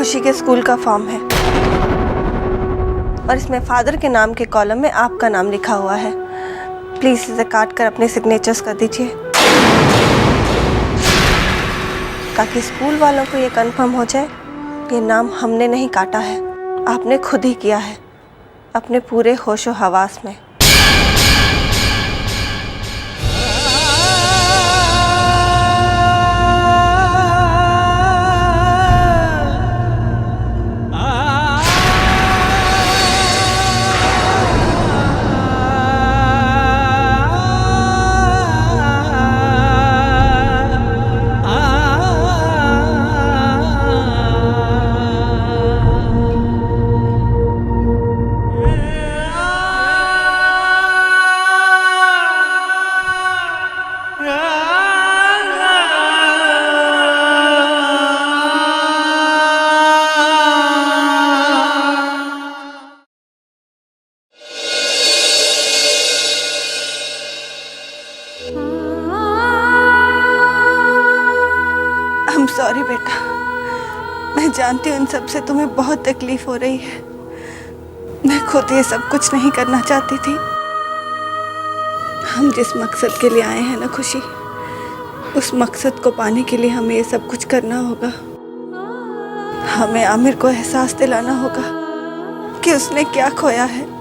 खुशी के स्कूल का फॉर्म है और इसमें फादर के नाम के कॉलम में आपका नाम लिखा हुआ है। प्लीज़ इसे काट कर अपने सिग्नेचर्स कर दीजिए ताकि स्कूल वालों को ये कंफर्म हो जाए ये नाम हमने नहीं काटा है, आपने खुद ही किया है अपने पूरे होशो हवास में। सॉरी बेटा, मैं जानती हूँ इन सब से तुम्हें बहुत तकलीफ हो रही है। मैं खुद ये सब कुछ नहीं करना चाहती थी। हम जिस मकसद के लिए आए हैं ना खुशी, उस मकसद को पाने के लिए हमें ये सब कुछ करना होगा। हमें आमिर को एहसास दिलाना होगा कि उसने क्या खोया है।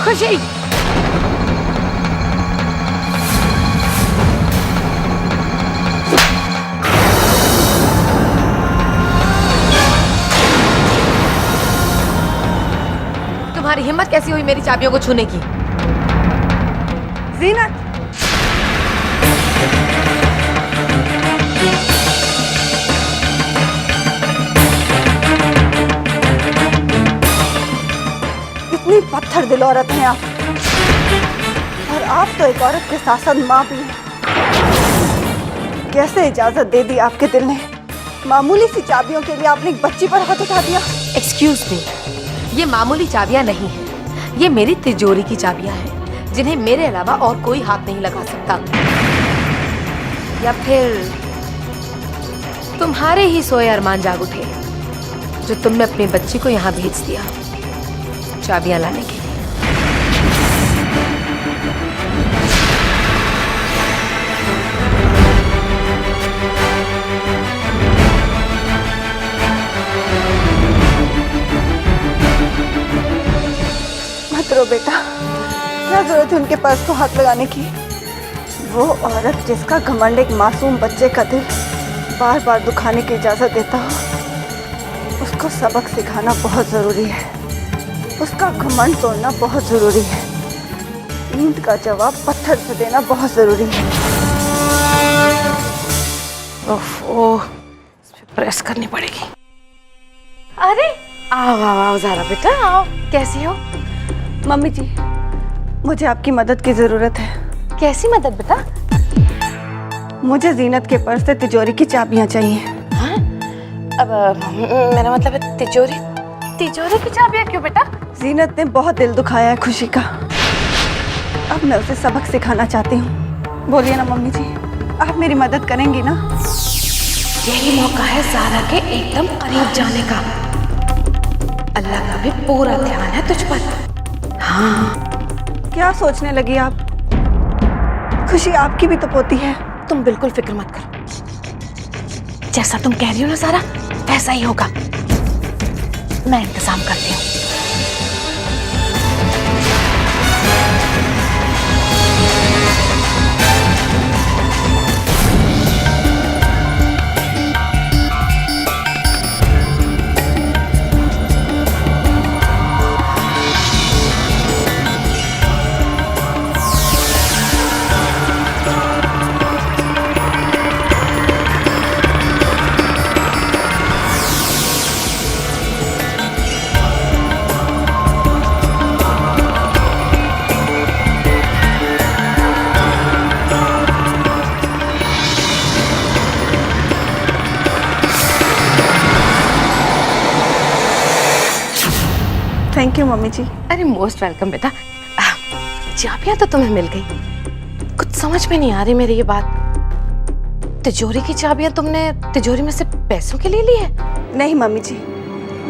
खुशी, तुम्हारी हिम्मत कैसी हुई मेरी चाबियों को छूने की? ज़ीनत, इतनी पत्थर दिल औरत हैं आप, और आप तो एक औरत के साथ साथ माँ भी हैं। कैसे इजाजत दे दी आपके दिल ने? मामूली सी चाबियों के लिए आपने एक बच्ची पर हाथ उठा दिया। एक्सक्यूज मी, ये मामूली चाबियां नहीं है, ये मेरी तिजोरी की चाबियां हैं जिन्हें मेरे अलावा और कोई हाथ नहीं लगा सकता। या फिर तुम्हारे ही सोए अरमान जाग उठे जो तुमने अपनी बच्ची को यहाँ भेज दिया चाबियां लाने के लिए। मत रो बेटा, क्या जरूरत है उनके पर्स को हाथ लगाने की? वो औरत जिसका घमंड एक मासूम बच्चे का दिल बार बार दुखाने की इजाजत देता हो, उसको सबक सिखाना बहुत जरूरी है। उसका घमंड तोड़ना बहुत जरूरी है। ईंट का जवाब पत्थर से देना बहुत जरूरी है। ओह, प्रेस करनी पड़ेगी। अरे आओ आओ आओ ज़ारा बेटा, आओ। कैसी हो? मम्मी जी, मुझे आपकी मदद की जरूरत है। कैसी मदद बेटा? मुझे ज़ीनत के पर्स से तिजोरी की चाबियां चाहिए। हाँ? अब मेरा मतलब है तिजोरी की चाबियां क्यों बेटा? ज़ीनत ने बहुत दिल दुखाया है खुशी का। अब मैं उसे सबक सिखाना चाहती हूँ। बोलिए ना मम्मी जी, आप मेरी मदद करेंगी ना? यही मौका है ज़ारा के एकदम करीब जाने का। अल्लाह का भी पूरा ध्यान है तुझ पर। हाँ। क्या सोचने लगी आप? खुशी आपकी भी तो पोती है। तुम बिल्कुल फिक्र मत करो, जैसा तुम कह रही हो ना ज़ारा, वैसा ही होगा। मैं इंतजाम करती हूँ। थैंक यू मम्मी जी। अरे मोस्ट वेलकम बेटा। चाबियां तो तुम्हें मिल गई, कुछ समझ में नहीं आ रही मेरी ये बात। तिजोरी की चाबियां तुमने तिजोरी में से पैसों के लिए ली है? नहीं मम्मी जी,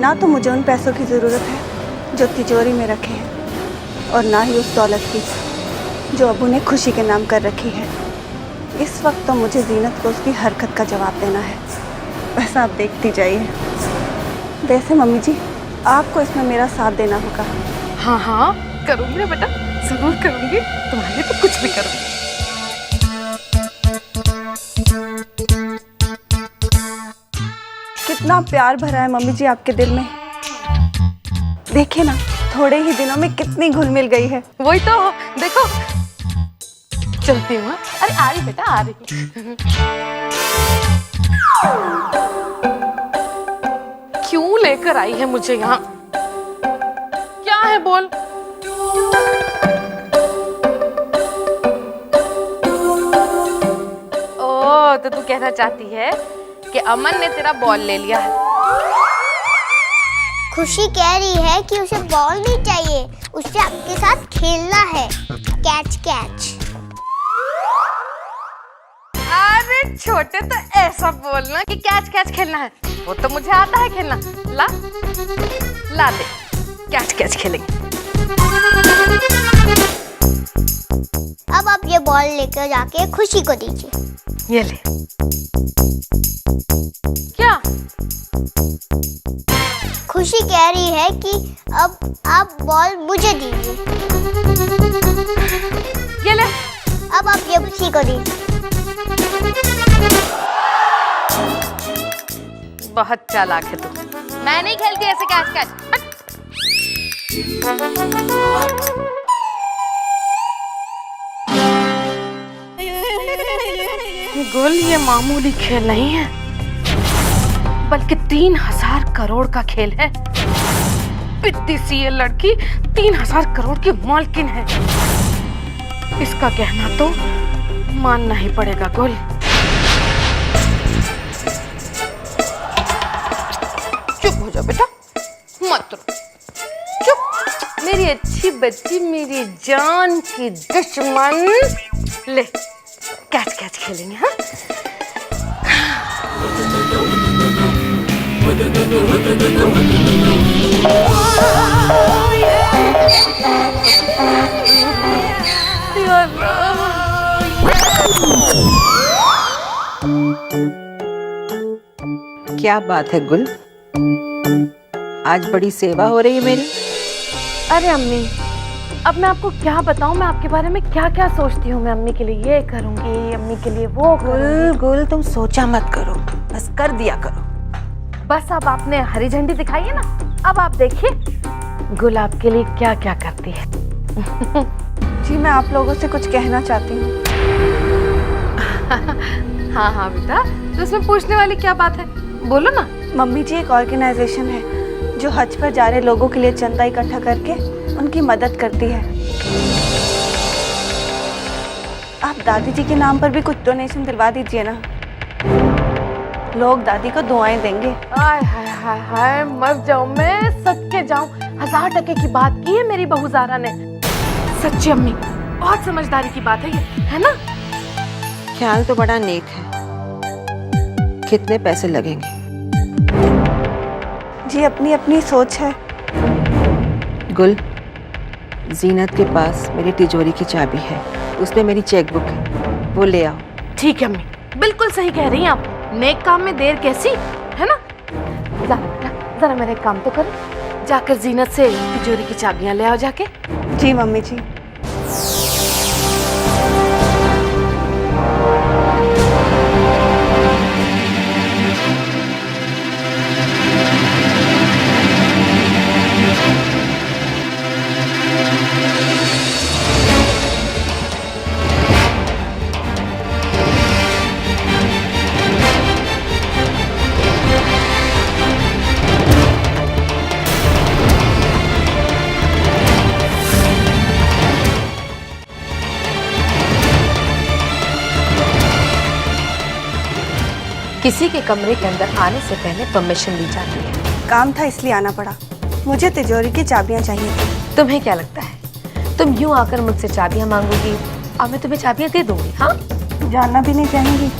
ना तो मुझे उन पैसों की ज़रूरत है जो तिजोरी में रखे हैं, और ना ही उस दौलत की जो अबू ने खुशी के नाम कर रखी है। इस वक्त तो मुझे जीनत को उसकी हरकत का जवाब देना है, बस आप देखती जाइए। वैसे मम्मी जी, आपको इसमें मेरा साथ देना होगा। हाँ हाँ करूंगी ना बेटा, जरूर करूंगी, तुम्हारे लिए तो कुछ भी करूंगी। कितना प्यार भरा है मम्मी जी आपके दिल में। देखिए ना, थोड़े ही दिनों में कितनी घुल मिल गई है। वही तो देखो, चलती हूँ। अरे आ रही बेटा, आ रही। क्यों लेकर आई है मुझे यहाँ? क्या है बोल? ओ तो तू कहना चाहती है कि अमन ने तेरा बॉल ले लिया है? खुशी कह रही है कि उसे बॉल नहीं चाहिए, उसे आपके साथ खेलना है। Catch catch. अरे छोटे तो ऐसा बोलना कि कैच कैच खेलना है, वो तो मुझे आता है खेलना। ला ला दे, कैच कैच खेलेंगे। अब आप ये बॉल लेकर जाके खुशी को दीजिए। ये ले। क्या? खुशी कह रही है कि अब आप बॉल मुझे दीजिए। ये ले। अब आप ये खुशी को दीजिए। बहुत चालाक है तू। मैं नहीं खेलती ऐसे कैच कैच। गुल, ये मामूली खेल नहीं है, बल्कि 3000 करोड़ का खेल है। पिद्दी सी ये लड़की 3000 करोड़ की मालकिन है। इसका कहना तो मानना ही पड़ेगा गुल। चुप हो जाओ बेटा, मत रो, चुप। मेरी अच्छी बच्ची, मेरी जान की दुश्मन। ले, कैच कैच खेलेंगे। हाँ, क्या बात है गुल, आज बड़ी सेवा हो रही है मेरी। अरे अम्मी, अब मैं आपको क्या बताऊं, मैं आपके बारे में क्या क्या सोचती हूँ। मैं अम्मी के लिए ये करूंगी, अम्मी के लिए वो करूंगी। गुल तुम सोचा मत करो, बस कर दिया करो। बस अब आपने हरी झंडी दिखाई है ना, अब आप देखिए गुल आपके लिए क्या क्या करती है। जी, मैं आप लोगों से कुछ कहना चाहती हूँ। हाँ हाँ बेटा, तो इसमें पूछने वाली क्या बात है, बोलो ना। मम्मी जी, एक ऑर्गेनाइजेशन है जो हज पर जा रहे लोगों के लिए चंदा इकट्ठा करके उनकी मदद करती है। आप दादी जी के नाम पर भी कुछ डोनेशन दिलवा दीजिए ना, लोग दादी को दुआएं देंगे। हाय हाय हाय हाय, मर जाऊं मैं, सच के जाऊं। 1000% की बात की है मेरी बहू ज़ारा ने। सच्ची अम्मी, बहुत समझदारी की बात है ये, है ना? ख्याल तो बड़ा नेक है। कितने पैसे लगेंगे? जी, अपनी अपनी सोच है। गुल, जीनत के पास मेरी तिजोरी की चाबी है, उसमें मेरी चेकबुक है, वो ले आओ। ठीक है अम्मी, बिल्कुल सही कह रही हैं आप। नेक काम में देर कैसी, है ना? जरा मेरा एक काम तो करो, जाकर जीनत से तिजोरी की चाबियां ले आओ जाके। जी मम्मी जी। किसी के कमरे के अंदर आने से पहले परमिशन ली जाती है। काम था इसलिए आना पड़ा। मुझे तिजोरी की चाबियां चाहिए थी। तुम्हें क्या लगता है तुम यूं आकर मुझसे चाबियां मांगोगी और मैं तुम्हें चाबियां दे दूंगी? हाँ, जानना भी नहीं चाहेंगी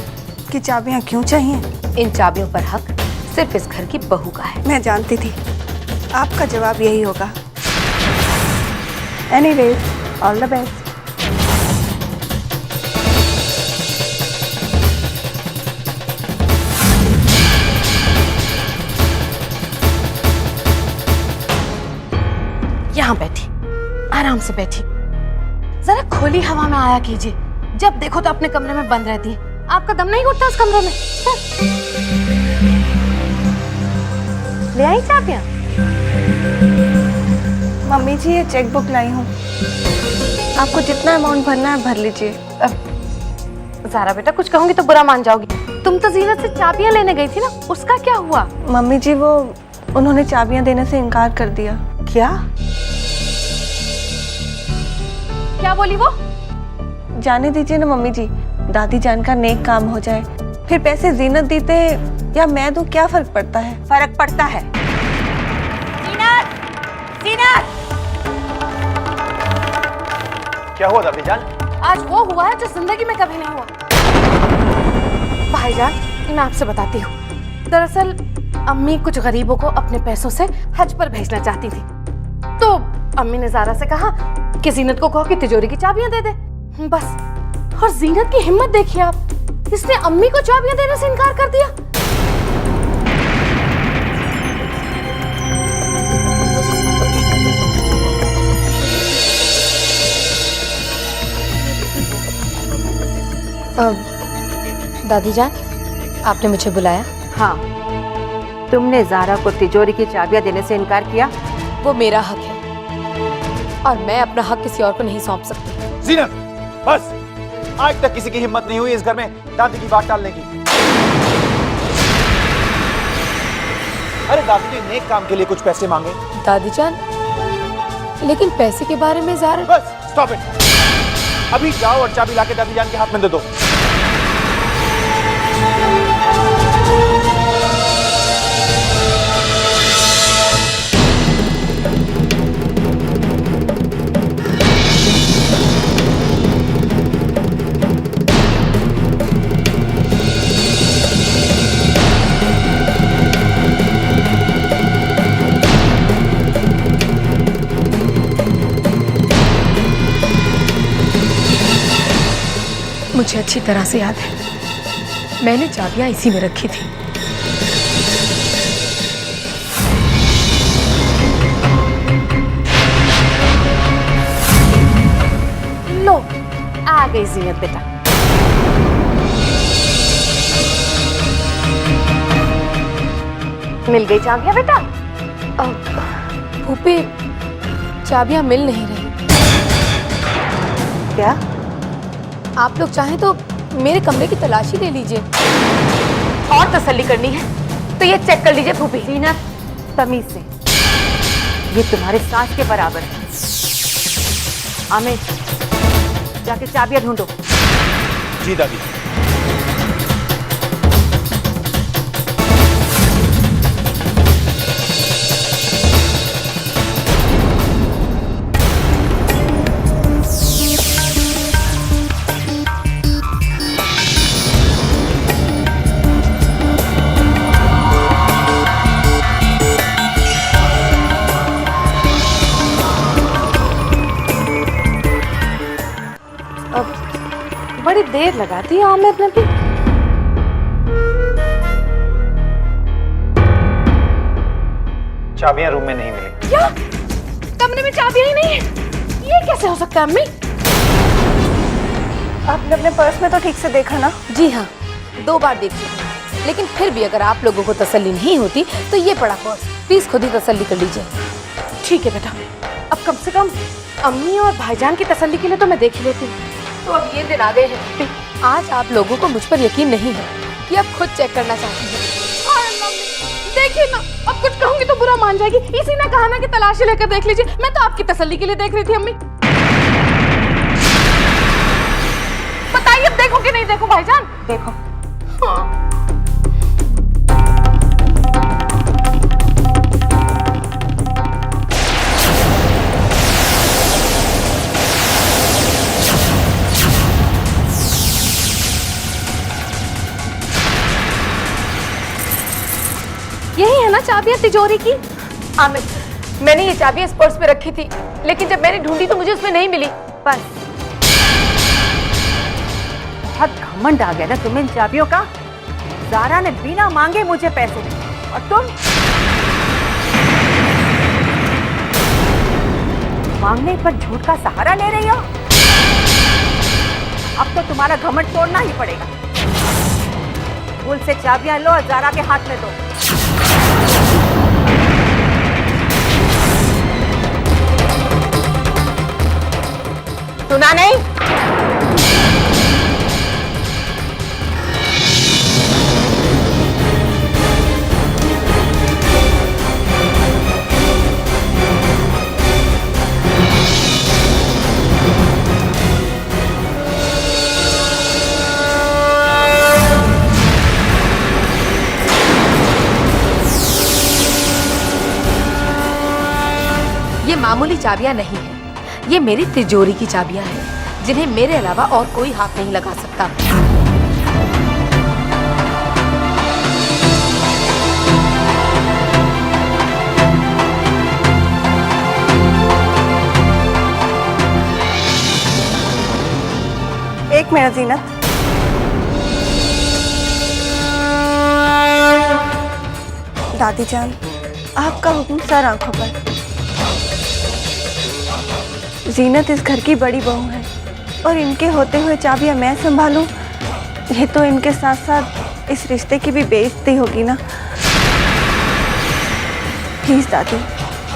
कि चाबियां क्यों चाहिए? इन चाबियों पर हक सिर्फ इस घर की बहू का है। मैं जानती थी आपका जवाब यही होगा। Anyways, all the best. यहाँ बैठी, आराम से बैठी, जरा खुली हवा में आया कीजिए। जब देखो तो अपने कमरे में बंद रहती है। आपका दम नहीं घुटता उस कमरे में? ले आई चाबियां? मम्मी जी, ये चेक बुक लाई हूँ, आपको जितना अमाउंट भरना है भर लीजिए। ज़ारा बेटा, कुछ कहूंगी तो बुरा मान जाओगी। तुम तो जीनत से चाबियां लेने गई थी ना, उसका क्या हुआ? मम्मी जी, वो उन्होंने चाबियां देने से इनकार कर दिया। क्या क्या बोली वो? जाने दीजिए ना मम्मी जी, दादी जान का नेक काम हो जाए। फिर पैसे जीनत देते या मैं दूं, क्या फर्क पड़ता है? फर्क पड़ता है। जीनत! क्या हुआ दादी जान? आज वो हुआ है जो जिंदगी में कभी नहीं हुआ। भाईजान, मैं आपसे बताती हूँ, दरअसल अम्मी कुछ गरीबों को अपने पैसों से हज पर भेजना चाहती थी। तो अम्मी ने ज़ारा से कहा कि जीनत को कहो कि तिजोरी की चाबियां दे दे। बस, और जीनत की हिम्मत देखिए आप, इसने अम्मी को चाबियां देने से इनकार कर दिया। दादी जान, आपने मुझे बुलाया? हाँ, तुमने ज़ारा को तिजोरी की चाबियां देने से इनकार किया। वो मेरा हक है और मैं अपना हक किसी और को नहीं सौंप सकती। जीनत, बस, आज तक किसी की हिम्मत नहीं हुई इस घर में दादी की बात टालने की। अरे दादी ने नेक काम के लिए कुछ पैसे मांगे। दादी जान, लेकिन पैसे के बारे में ज़ारा। बस स्टॉप इट, अभी जाओ और चाबी लाके दादी जान के हाथ में दे दो। मुझे अच्छी तरह से याद है, मैंने चाबियां इसी में रखी थी। लो, आ गई जीनत बेटा। मिल गई चाबियां बेटा? फूफी, चाबियां मिल नहीं रही। क्या? आप लोग चाहें तो मेरे कमरे की तलाशी ले लीजिए। और तसल्ली करनी है तो ये चेक कर लीजिए फूफी। जीनत, तमीज से, ये तुम्हारे सास के बराबर है। आमिर, जाके चाबियां ढूंढो। जी दादी। बड़ी देर लगाती है आमिर ने भी। चाबियां रूम में नहीं मिली। क्या? कमरे में चाबियां ही नहीं है? ये कैसे हो सकता है अम्मी? आपने अपने पर्स में तो ठीक से देखा ना? जी हाँ, 2 बार देख चुकी, लेकिन फिर भी अगर आप लोगों को तसल्ली नहीं होती तो ये पड़ा पर्स प्लीज खुद ही तसल्ली कर लीजिए। ठीक है बेटा, अब कम से कम अम्मी और भाईजान की तसल्ली के लिए तो मैं देख ही लेती हूँ। तो अब ये दिन आ गए हैं, आज आप लोगों को मुझ पर यकीन नहीं है कि आप खुद चेक करना चाहती हैं। देखिए ना, अब कुछ कहूंगी तो बुरा मान जाएगी। इसी ने कहा ना कि तलाशी लेकर देख लीजिए। मैं तो आपकी तसल्ली के लिए देख रही थी अम्मी। बताइए, अब देखो कि नहीं देखो भाईजान? देखो। हाँ। चाबियां तिजोरी की? आमिर, मैंने ये चाबियां इस पर्स में रखी थी, लेकिन जब मैंने ढूंढी तो मुझे उसमें नहीं मिली। बस बहुत घमंड आ गया ना तुम्हें इन चाबियों का। ज़ारा ने बिना मांगे मुझे पैसे दिए और तुम मांगने पर झूठ का सहारा ले रही हो। अब तो तुम्हारा घमंड तोड़ना ही पड़ेगा। भूल से चाबियां लो और ज़ारा के हाथ में दो। सुना नहीं? ये मामूली चाबियां नहीं है, ये मेरी तिजोरी की चाबियां हैं, जिन्हें मेरे अलावा और कोई हाथ नहीं लगा सकता। एक मिनट जीनत, दादी जान, आपका हुक्म सर आंखों पर। जीनत इस घर की बड़ी बहू है और इनके होते हुए चाबियां मैं संभालूं, ये तो इनके साथ साथ इस रिश्ते की भी बेइज्जती होगी ना। प्लीज दादी,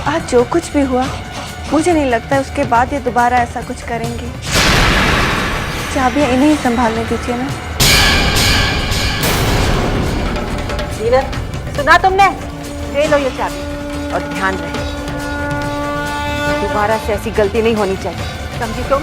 आज जो कुछ भी हुआ, मुझे नहीं लगता उसके बाद ये दोबारा ऐसा कुछ करेंगे। चाबियां इन्हें ही संभालने दीजिए ना। जीनत, सुना तुमने? ले लो ये चाबी और ध्यान रहे, दोबारा से ऐसी गलती नहीं होनी चाहिए, समझी तुम?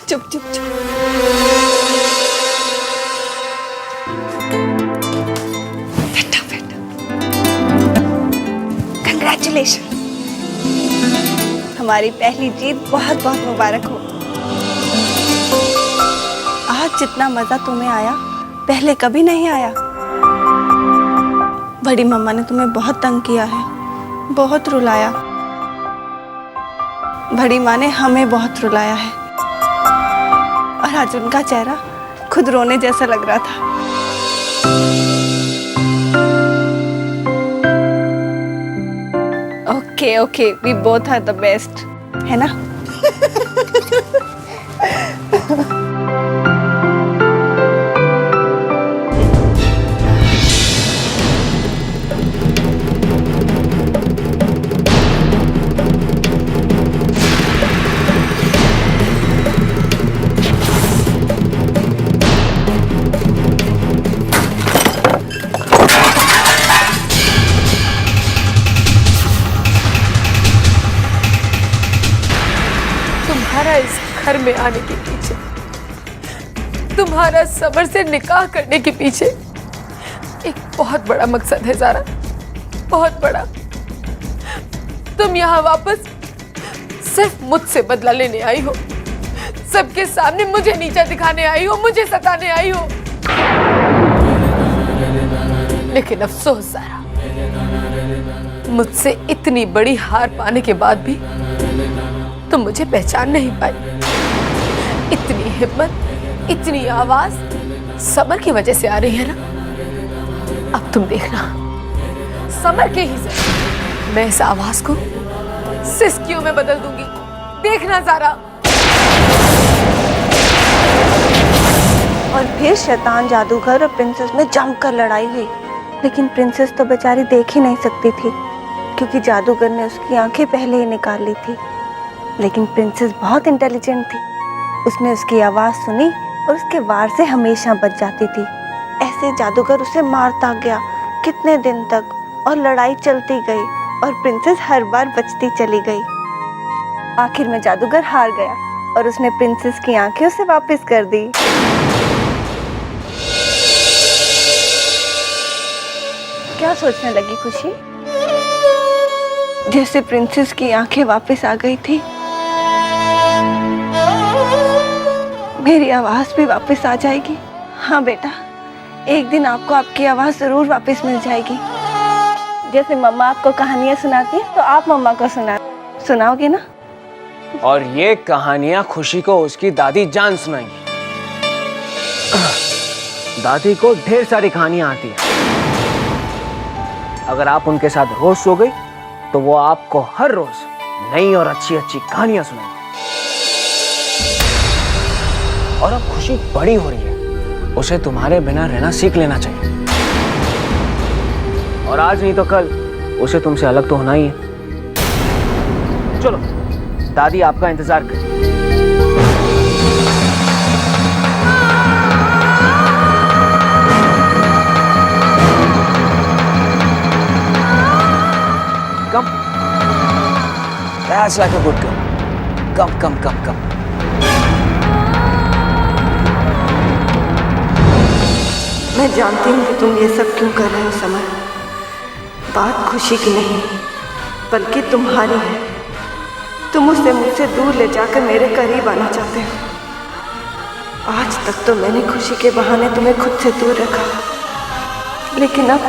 चुप चुप चुप। बेटा बेटा, कंग्रेचुलेशन, हमारी पहली जीत बहुत बहुत मुबारक हो। आज जितना मजा तुम्हें आया पहले कभी नहीं आया। बड़ी मम्मा ने तुम्हें बहुत तंग किया है, बहुत रुलाया। बड़ी माँ ने हमें बहुत रुलाया है और आज उनका चेहरा खुद रोने जैसा लग रहा था। Okay okay, we both are the best, है ना? तुम्हारा इस घर में आने के पीछे, तुम्हारा समर से निकाह करने के पीछे एक बहुत बड़ा मकसद है ज़ारा, बहुत बड़ा। तुम यहाँ वापस सिर्फ मुझसे बदला लेने आई हो, सबके सामने मुझे नीचा दिखाने आई हो, मुझे सताने आई हो। लेकिन अफसोस ज़ारा, मुझसे इतनी बड़ी हार पाने के बाद भी तुम मुझे पहचान नहीं पाई। इतनी हिम्मत, इतनी आवाज समर की वजह से आ रही है ना? अब तुम देखना, समर के ही जरिए मैं इस आवाज को सिस्कियों में बदल दूंगी, देखना ज़रा। और फिर शैतान जादूगर और प्रिंसेस में जमकर लड़ाई हुई, लेकिन प्रिंसेस तो बेचारी देख ही नहीं सकती थी क्योंकि जादूगर ने उसकी आंखें पहले ही निकाल ली थी। लेकिन प्रिंसेस बहुत इंटेलिजेंट थी, उसने उसकी आवाज़ सुनी और उसके वार से हमेशा बच जाती थी। ऐसे जादूगर उसे मारता गया कितने दिन तक, और लड़ाई चलती गई और प्रिंसेस हर बार बचती चली गई। आखिर में जादूगर हार गया और उसने प्रिंसेस की आंखें उसे वापस कर दी। क्या सोचने लगी खुशी? जैसे प्रिंसेस की आंखें वापस आ गई थी, मेरी आवाज भी वापस आ जाएगी। हाँ बेटा, एक दिन आपको आपकी आवाज जरूर वापस मिल जाएगी। जैसे मम्मा आपको कहानियां सुनाती है तो आप मम्मा को सुनाओगे ना? और ये कहानियां खुशी को उसकी दादी जान सुनाएंगी। दादी को ढेर सारी कहानियां आती है। अगर आप उनके साथ रोज सो गई तो वो आपको हर रोज नई और अच्छी अच्छी कहानियां सुनाएंगी। और अब खुशी बड़ी हो रही है, उसे तुम्हारे बिना रहना सीख लेना चाहिए। और आज नहीं तो कल उसे तुमसे अलग तो होना ही है। चलो, दादी आपका इंतजार कर। Come. That's like a good girl. Come, come, come, come. मैं जानती हूँ कि तुम ये सब क्यों कर रहे हो समर। बात खुशी की नहीं बल्कि तुम्हारी है। तुम उसे मुझसे दूर ले जाकर मेरे करीब आना चाहते हो। आज तक तो मैंने खुशी के बहाने तुम्हें खुद से दूर रखा, लेकिन अब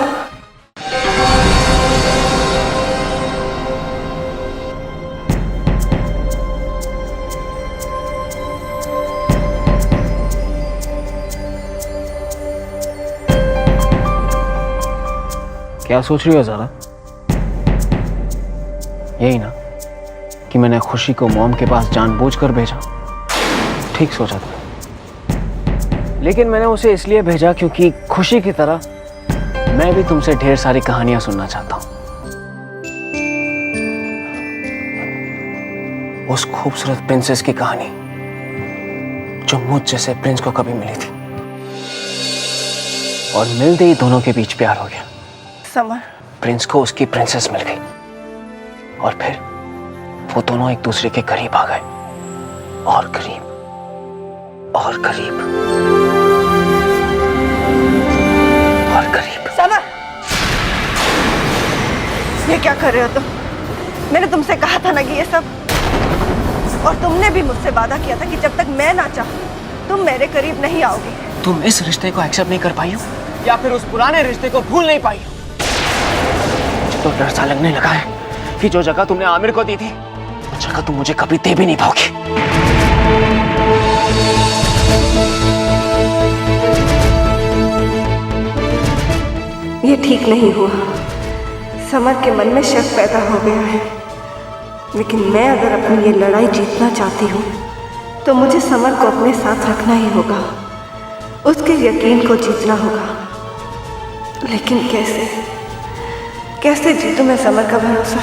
क्या सोच रही हो ज़रा? यही ना कि मैंने खुशी को मॉम के पास जानबूझकर भेजा। ठीक सोचा था, लेकिन मैंने उसे इसलिए भेजा क्योंकि खुशी की तरह मैं भी तुमसे ढेर सारी कहानियां सुनना चाहता हूं। उस खूबसूरत प्रिंसेस की कहानी जो मुझ जैसे प्रिंस को कभी मिली थी, और मिलते ही दोनों के बीच प्यार हो गया। समर, प्रिंस को उसकी प्रिंसेस मिल गई और फिर वो दोनों एक दूसरे के करीब आ गए, और करीब और करीब और करीब। समर, ये क्या कर रहे हो तुम? मैंने तुमसे कहा था ना कि ये सब, और तुमने भी मुझसे वादा किया था कि जब तक मैं ना चाहूं तुम मेरे करीब नहीं आओगे। तुम इस रिश्ते को एक्सेप्ट नहीं कर पाई हो, या फिर उस पुराने रिश्ते को भूल नहीं पाई हो? मुझे तो डर सा लगने लगा है कि जो जगह तुमने आमिर को दी थी वो जगह तुम मुझे कभी दे भी नहीं पाओगे। ये ठीक नहीं हुआ। समर के मन में शक पैदा हो गया है, लेकिन मैं अगर अपनी ये लड़ाई जीतना चाहती हूँ तो मुझे समर को अपने साथ रखना ही होगा, उसके यकीन को जीतना होगा। लेकिन कैसे कैसे जीतूं मैं समर का भरोसा?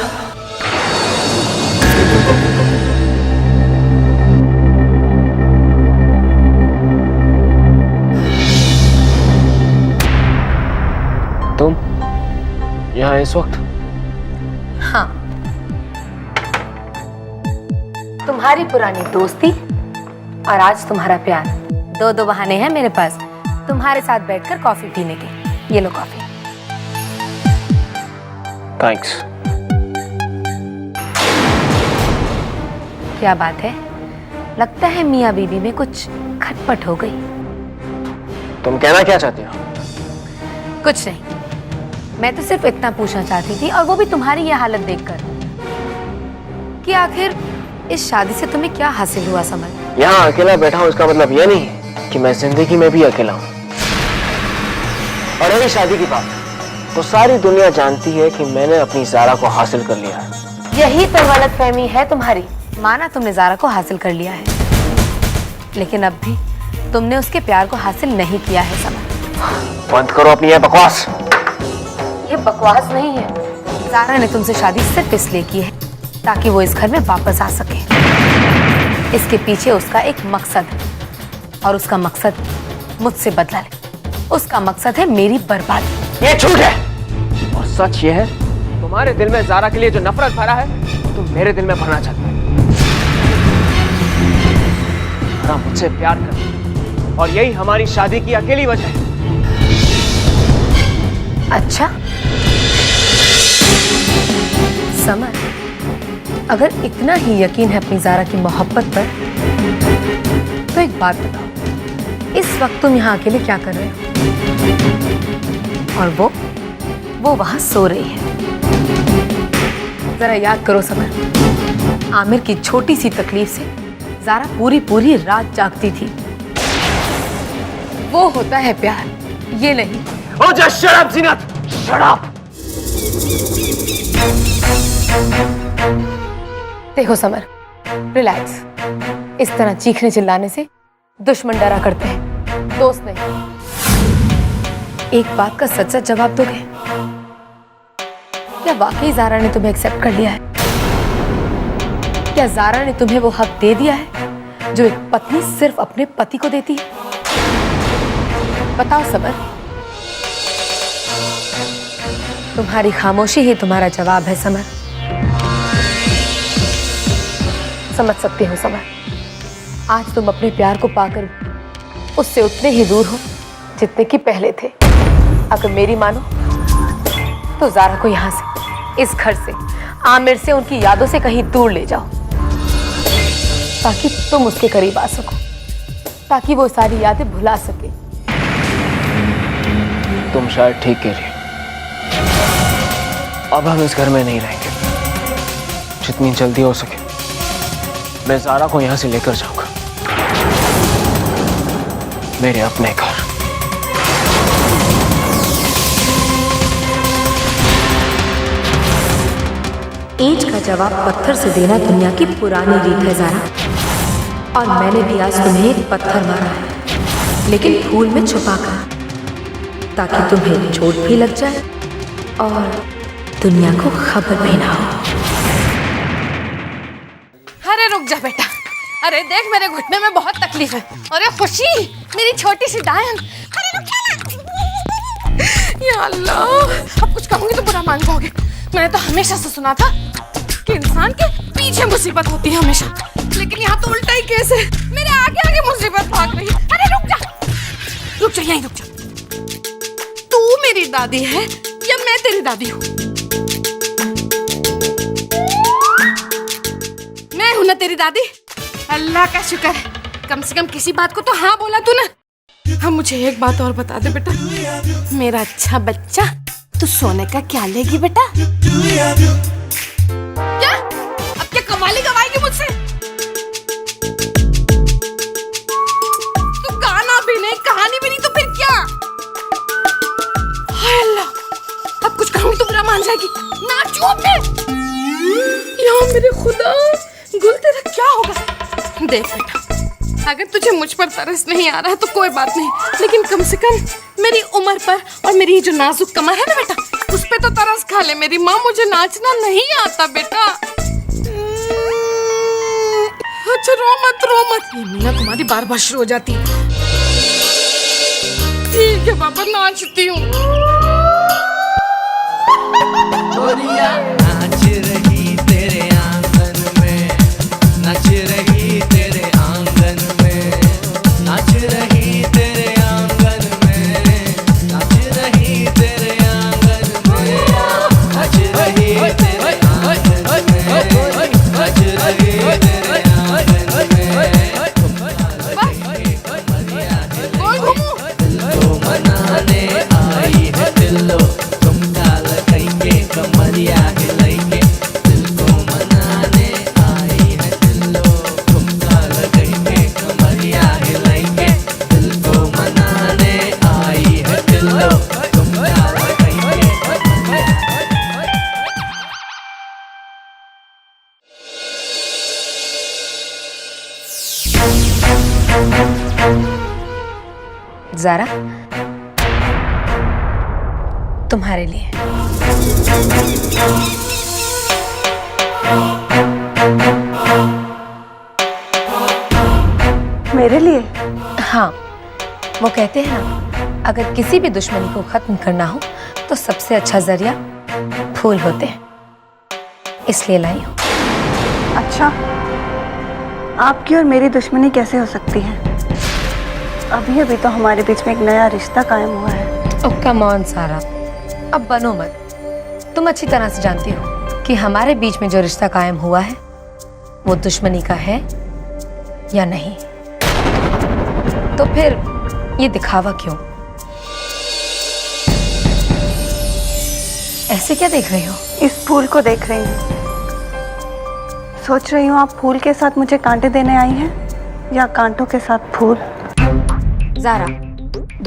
तुम यहाँ इस वक्त? हाँ, तुम्हारी पुरानी दोस्ती और आज तुम्हारा प्यार, दो बहाने हैं मेरे पास तुम्हारे साथ बैठकर कॉफी पीने के। ये लो कॉफी। थैंक्स। क्या बात है, लगता है मियाँ बीबी में कुछ खटपट हो गई। तुम कहना क्या चाहती हो? कुछ नहीं, मैं तो सिर्फ इतना पूछना चाहती थी, और वो भी तुम्हारी ये हालत देखकर, कि आखिर इस शादी से तुम्हें क्या हासिल हुआ समझ? यहाँ अकेला बैठा हूँ इसका मतलब यह नहीं कि मैं जिंदगी में भी अकेला हूँ। और रही शादी की बात, तो सारी दुनिया जानती है कि मैंने अपनी ज़ारा को हासिल कर लिया है। यही तो गलतफहमी है तुम्हारी। माना तुमने ज़ारा को हासिल कर लिया है, लेकिन अब भी तुमने उसके प्यार को हासिल नहीं किया है समर। बंद करो अपनी ये बकवास। ये बकवास नहीं है। ज़ारा ने तुमसे शादी सिर्फ इसलिए की है ताकि वो इस घर में वापस आ सके। इसके पीछे उसका एक मकसद है, और उसका मकसद मुझसे बदला ले। उसका मकसद है मेरी बर्बादी। ये झूठ है, और सच ये है तुम्हारे दिल में ज़ारा के लिए जो नफरत भरा है वो तुम मेरे दिल में भरना चाहते हो। ज़ारा मुझसे प्यार करती है, और यही हमारी शादी की अकेली वजह है। अच्छा समर, अगर इतना ही यकीन है अपनी ज़ारा की मोहब्बत पर, तो एक बात बताओ, इस वक्त तुम यहाँ अकेले क्या कर रहे हो? और वो वहां सो रही है। जरा याद करो समर, आमिर की छोटी सी तकलीफ से ज़ारा पूरी रात जागती थी। वो होता है प्यार, ये नहीं। Oh, just shut up, जीनत! Shut up! देखो समर, रिलैक्स। इस तरह चीखने चिल्लाने से दुश्मन डरा करते हैं, दोस्त नहीं। एक बात का सच सच जवाब दोगे? क्या वाकई ज़ारा ने तुम्हें एक्सेप्ट कर लिया है? क्या ज़ारा ने तुम्हें वो हक दे दिया है जो एक पत्नी सिर्फ अपने पति को देती है? बताओ समर। तुम्हारी खामोशी ही तुम्हारा जवाब है समर। समझ सकती हो समर, आज तुम अपने प्यार को पाकर उससे उतने ही दूर हो जितने कि पहले थे। अगर मेरी मानो तो ज़ारा को यहाँ से, इस घर से, आमिर से, उनकी यादों से कहीं दूर ले जाओ, ताकि तुम उसके करीब आ सको, ताकि वो सारी यादें भुला सके। तुम शायद ठीक कह रही हो। अब हम इस घर में नहीं रहेंगे। जितनी जल्दी हो सके मैं ज़ारा को यहाँ से लेकर जाऊंगा मेरे अपने घर। ईंट का जवाब पत्थर से देना दुनिया की पुरानी रीत है ज़ारा, और मैंने भी आज तुम्हें एक पत्थर मारा है, लेकिन फूल में छुपाकर, ताकि तुम्हें चोट भी लग जाए और दुनिया को खबर भी ना हो। अरे रुक जा बेटा, अरे देख मेरे घुटने में बहुत तकलीफ है। अरे खुशी, मेरी छोटी सी डायन। अरे रुक जा ना। या अल्लाह, अब कुछ कहूंगी तो बुरा मान जाओगे। मैंने तो हमेशा से सुना था कि इंसान के पीछे मुसीबत होती है हमेशा, लेकिन यहाँ तो उल्टा ही केस है। मेरे आगे आगे मुसीबत भाग रही है। अरे रुक जा यहीं रुक जा। तू मेरी दादी है या मैं तेरी दादी हूँ? मैं हूं ना तेरी दादी। अल्लाह का शुक्र है, कम से कम किसी बात को तो हाँ बोला तू ना। हम मुझे एक बात और बता दे बेटा, मेरा अच्छा बच्चा, तू सोने का क्या लेगी बेटा? क्या अब क्या कवाली गवाएगी मुझसे? तू गाना भी नहीं, कहानी भी नहीं, तो फिर क्या? हाय अल्लाह, अब कुछ कहूँ तो बुरा मान जाएगी ना। चुप है या मेरे खुदा, गुल तेरा क्या होगा? देख बेटा, अगर तुझे मुझ पर तरस नहीं आ रहा है तो कोई बात नहीं, लेकिन कम से कम मेरी उम्र पर और मेरी जो नाजुक कमर है ना बेटा, उस पे तो तरस खा ले मेरी माँ। मुझे नाचना नहीं आता बेटा। अच्छा रो मत। ये मीना तुम्हारी बार बार शुरू हो जाती है। ठीक है बाबा, नाचती हूँ। नाच रही तेरे आंगन में, नाच रही तेरे आंगन में, नाच रही तेरे आंगन में, नाच रही तेरे आंगन में, नाच रही तेरे आंगन में, नाच रही तेरे आंगन में। तो मनाने आई है दिलो, तुम डाल कहीं कमरिया हिला। ज़ारा, तुम्हारे लिए। मेरे लिए? हाँ, वो कहते हैं ना, अगर किसी भी दुश्मनी को खत्म करना हो तो सबसे अच्छा जरिया फूल होते हैं, इसलिए लाई हूँ। अच्छा, आपकी और मेरी दुश्मनी कैसे हो सकती है? अभी अभी तो हमारे बीच में एक नया रिश्ता कायम हुआ है। ओह कम ऑन सारा, अब बनो मत। तुम अच्छी तरह से जानती हो कि हमारे बीच में जो रिश्ता कायम हुआ है वो दुश्मनी का है या नहीं, तो फिर ये दिखावा क्यों? ऐसे क्या देख रही हो? इस फूल को देख रही हूँ। सोच रही हूँ आप फूल के साथ मुझे कांटे देने आई हैं या कांटों के साथ फूल। ज़ारा,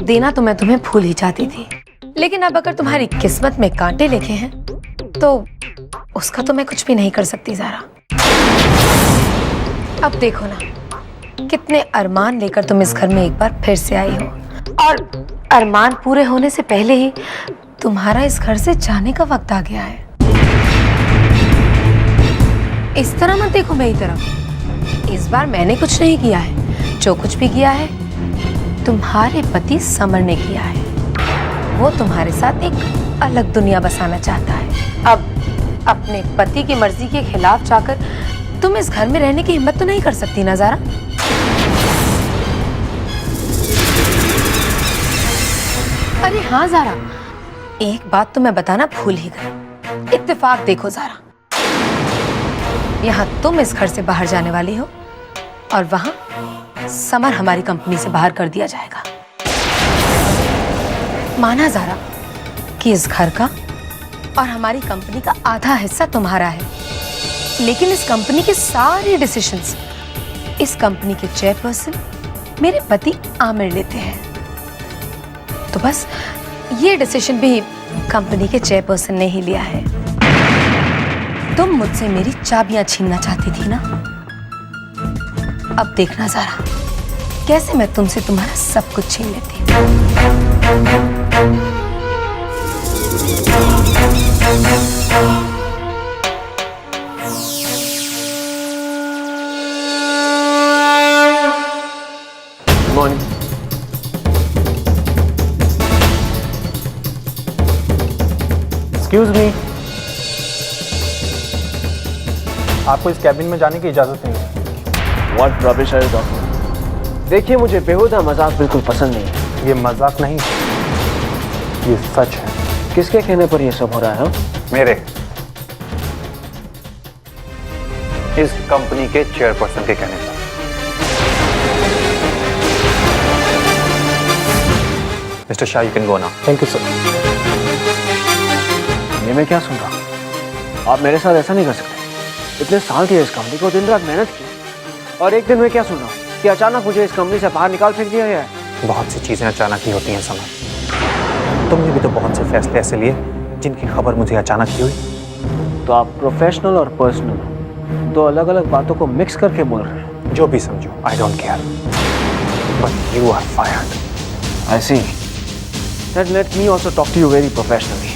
देना तो मैं तुम्हें फूल ही चाहती थी, लेकिन अब अगर तुम्हारी किस्मत में कांटे लिखे हैं तो उसका तो मैं कुछ भी नहीं कर सकती ज़ारा। अब देखो ना, कितने अरमान लेकर तुम इस घर में एक बार फिर से आई हो, और अरमान पूरे होने से पहले ही तुम्हारा इस घर से जाने का वक्त आ गया है। इस तरह मत देखो मेरी तरफ। इस बार मैंने कुछ नहीं किया है, जो कुछ भी किया है तुम्हारे पति समर ने किया है। वो तुम्हारे साथ एक अलग दुनिया बसाना चाहता है। अब अपने पति की मर्जी के खिलाफ जाकर तुम इस घर में रहने की हिम्मत तो नहीं कर सकती ना ज़ारा? अरे हाँ ज़ारा, एक बात तो मैं बताना भूल ही गई। इत्तेफाक देखो ज़ारा, यहाँ तुम इस घर से बाहर जाने वाली हो और वहां समर हमारी कंपनी से बाहर कर दिया जाएगा। माना ज़ारा कि इस घर का और हमारी कंपनी का आधा हिस्सा तुम्हारा है, लेकिन इस कंपनी के सारे डिसीजंस इस कंपनी के चेयरपर्सन मेरे पति आमिर लेते हैं। तो बस ये डिसीजन भी कंपनी के चेयरपर्सन ने ही लिया है। तुम मुझसे मेरी चाबियां छीनना चाहती थी ना? अब देखना ज़ारा, कैसे मैं तुमसे तुम्हारा सब कुछ छीन लेती हूँ। मॉर्निंग। एक्सक्यूज मी, आपको इस कैबिन में जाने की इजाजत नहीं है। What rubbish are you talking? देखिए, मुझे बेहुदा मजाक बिल्कुल पसंद नहीं है। ये मजाक नहीं, ये सच है। किसके कहने पर ये सब हो रहा है? हाँ? मेरे, इस कंपनी के चेयरपर्सन के कहने पर। Mister Shah, you can go now. Thank you sir. ये मैं क्या सुन रहा हूँ? आप मेरे साथ ऐसा नहीं कर सकते। इतने साल थे इस कंपनी को, दिन रात मेहनत की, और एक दिन मैं क्या सुन रहा हूँ कि अचानक मुझे इस कंपनी से बाहर निकाल फेंक दिया गया है। बहुत सी चीजें अचानक ही होती हैं समर। तुमने भी तो बहुत से फैसले ऐसे लिए जिनकी खबर मुझे अचानक ही हुई। तो आप प्रोफेशनल और पर्सनल दो अलग अलग बातों को मिक्स करके बोल रहे हैं। जो भी समझो, I don't care, but you are fired. I see. Then let me also talk to you very professionally.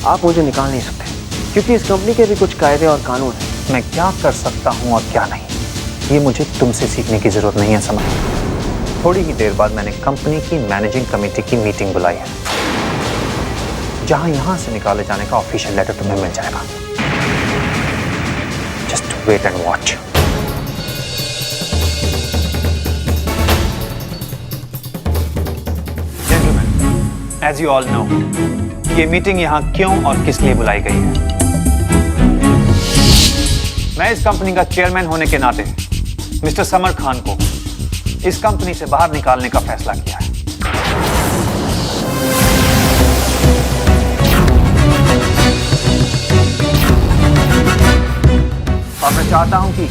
आप मुझे निकाल नहीं सकते, क्योंकि इस कंपनी के भी कुछ कायदे और कानून हैं। मैं क्या कर सकता हूँ और क्या नहीं, ये मुझे तुमसे सीखने की जरूरत नहीं है समर। थोड़ी ही देर बाद मैंने कंपनी की मैनेजिंग कमेटी की मीटिंग बुलाई है, जहां यहां से निकाले जाने का ऑफिशियल लेटर तुम्हें मिल जाएगा। Just wait and watch. Gentleman, as you all know, ये मीटिंग यहां क्यों और किस लिए बुलाई गई है। मैं इस कंपनी का चेयरमैन होने के नाते मिस्टर समर खान को इस कंपनी से बाहर निकालने का फैसला किया है। और मैं चाहता हूं कि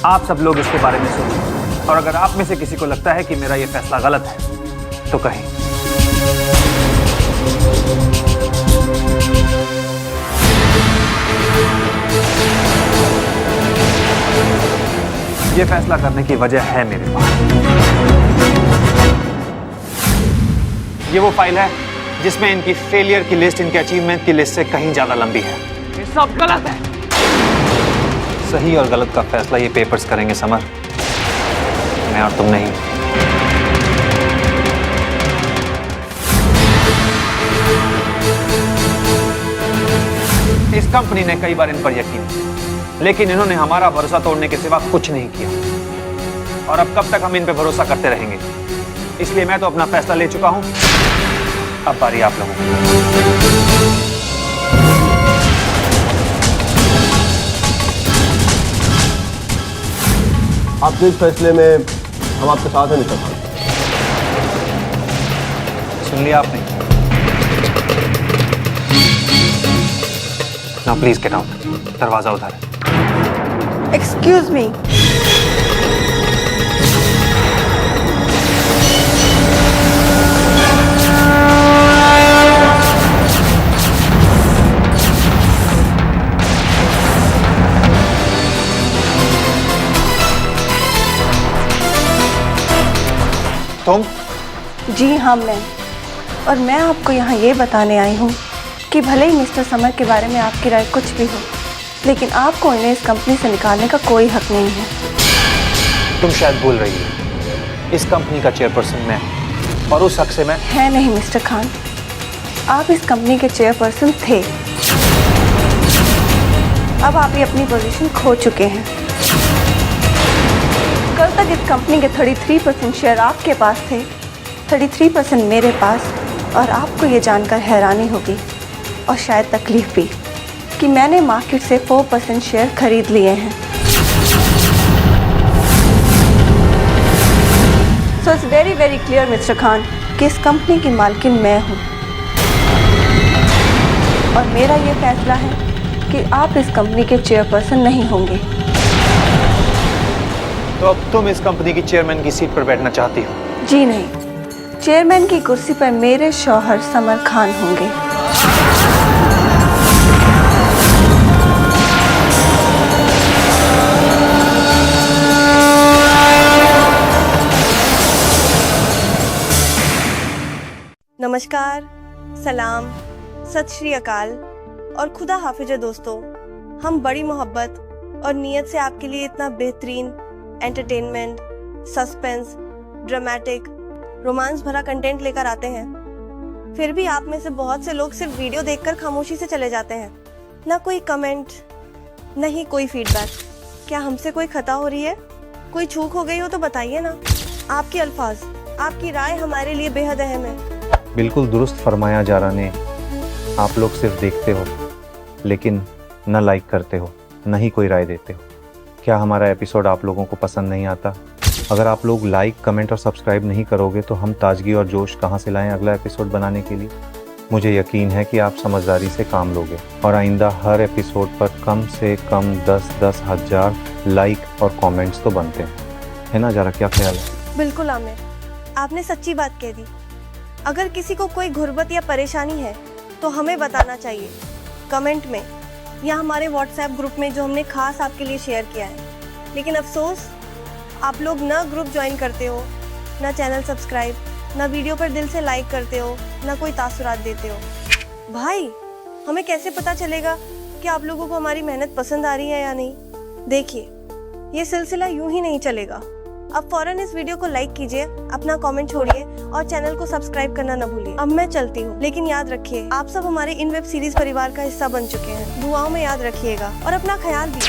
आप सब लोग इसके बारे में सोचें, और अगर आप में से किसी को लगता है कि मेरा यह फैसला गलत है तो कहें। ये फैसला करने की वजह है मेरे पास। ये वो फाइल है जिसमें इनकी फेलियर की लिस्ट इनके अचीवमेंट की लिस्ट से कहीं ज्यादा लंबी है। ये सब गलत है। सही और गलत का फैसला ये पेपर्स करेंगे समर, मैं और तुम नहीं। इस कंपनी ने कई बार इन पर यकीन किया, लेकिन इन्होंने हमारा भरोसा तोड़ने के सिवा कुछ नहीं किया। और अब कब तक हम इन पे भरोसा करते रहेंगे? इसलिए मैं तो अपना फैसला ले चुका हूं, अब बारी आप लोगों की। आपके इस फैसले में हम आपके साथ हैं मिस्टर खान। सुन लिया आपने? Now please get out. दरवाजा उधर है। Excuse me. तुम? जी हाँ मैं। और मैं आपको यहाँ ये बताने आई हूँ कि भले ही मिस्टर समर के बारे में आपकी राय कुछ भी हो, लेकिन आपको इन्हें इस कंपनी से निकालने का कोई हक नहीं है। तुम शायद भूल रही हो, इस कंपनी का चेयरपर्सन मैं हूं, और उस हक से मैं। है नहीं मिस्टर खान, आप इस कंपनी के चेयरपर्सन थे। अब आप ये अपनी पोजीशन खो चुके हैं। कल तक इस कंपनी के 33% शेयर आपके पास थे, 33% मेरे पास। और आपको ये जानकर हैरानी होगी और शायद तकलीफ भी कि मैंने मार्केट से 4% शेयर खरीद लिए हैं। So it's very very clear mister Khan कि इस कंपनी की मालकिन मैं हूँ, और मेरा ये फैसला है कि आप इस कंपनी के चेयरपर्सन नहीं होंगे। तो अब तुम इस कंपनी की चेयरमैन की सीट पर बैठना चाहती हो? जी नहीं, चेयरमैन की कुर्सी पर मेरे शौहर समर खान होंगे। नमस्कार, सलाम, सत श्री अकाल और खुदा हाफिज दोस्तों। हम बड़ी मोहब्बत और नीयत से आपके लिए इतना बेहतरीन एंटरटेनमेंट, सस्पेंस, ड्रामेटिक, रोमांस भरा कंटेंट लेकर आते हैं। फिर भी आप में से बहुत से लोग सिर्फ वीडियो देखकर खामोशी से चले जाते हैं। ना कोई कमेंट, न ही कोई फीडबैक। क्या हमसे कोई खता हो रही है? कोई चूक हो गई हो तो बताइए ना। आपके अल्फाज, आपकी राय हमारे लिए बेहद अहम है। बिल्कुल दुरुस्त फरमाया जारा ने। आप लोग सिर्फ देखते हो, लेकिन न लाइक करते हो, न ही कोई राय देते हो। क्या हमारा एपिसोड आप लोगों को पसंद नहीं आता? अगर आप लोग लाइक, कमेंट और सब्सक्राइब नहीं करोगे तो हम ताजगी और जोश कहाँ से लाएं अगला एपिसोड बनाने के लिए? मुझे यकीन है कि आप समझदारी से काम लोगे और आइंदा हर एपिसोड पर कम से कम 10-10 हज़ार लाइक और कमेंट्स तो बनते हैं, है ना? जरा क्या ख्याल है? बिल्कुल आमिर, आपने सच्ची बात कह दी। अगर किसी को कोई गुर्बत या परेशानी है तो हमें बताना चाहिए कमेंट में या हमारे व्हाट्सएप ग्रुप में, जो हमने खास आपके लिए शेयर किया है। लेकिन अफसोस, आप लोग ना ग्रुप ज्वाइन करते हो, ना चैनल सब्सक्राइब, ना वीडियो पर दिल से लाइक करते हो, ना कोई तासुरात देते हो। भाई, हमें कैसे पता चलेगा कि आप लोगों को हमारी मेहनत पसंद आ रही है या नहीं? देखिए, ये सिलसिला यूं ही नहीं चलेगा। अब फौरन इस वीडियो को लाइक कीजिए, अपना कमेंट छोड़िए और चैनल को सब्सक्राइब करना न भूलिए। अब मैं चलती हूँ, लेकिन याद रखिए, आप सब हमारे इन वेब सीरीज परिवार का हिस्सा बन चुके हैं। दुआओं में याद रखिएगा और अपना ख्याल भी।